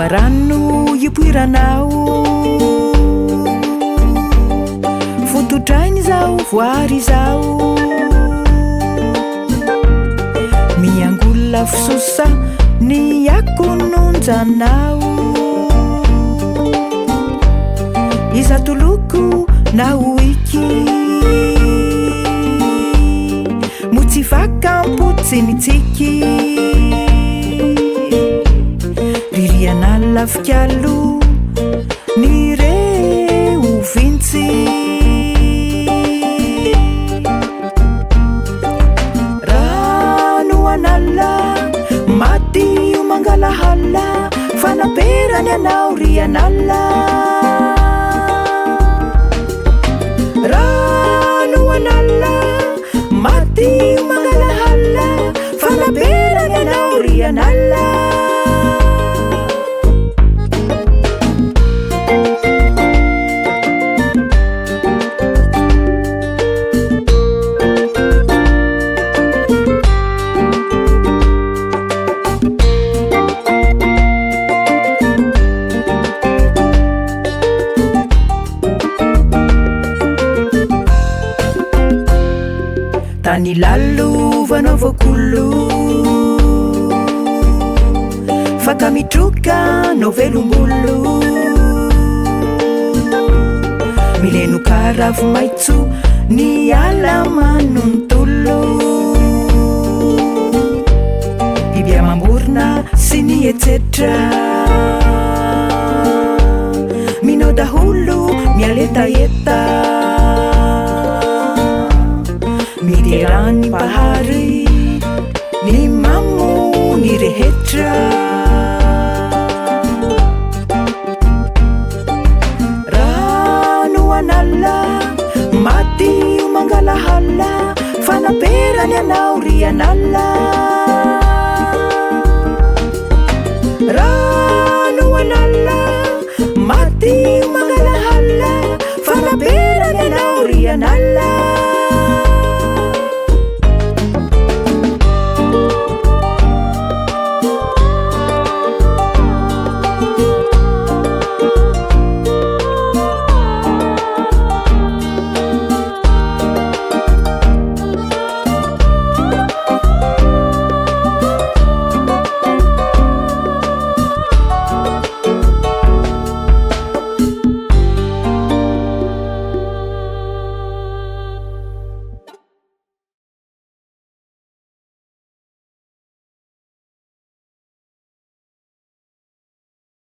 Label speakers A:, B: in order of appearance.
A: loarano ipoiranao fototrainy zao voary zao miangola fisosa ny akononjanao izatoloko na oiky motsy fakampotsinitsiky Rian'Ala fikalo ny reo vintsy rano an'ala madio mangalahala fanaperany anao Rian'Ala rano an'ala madio mangalahala fanaperany anao Rian'Ala tany lalovanao voakolo fakamitroka nao velombolo mileno karavo maitso ny ala manontolo biby amamorona sy ny etsetra minao daholo mialetaeta miderany bahary ny mamo ny rehetra rano an'ala madio mangalahala fanaperany anao Rian'Ala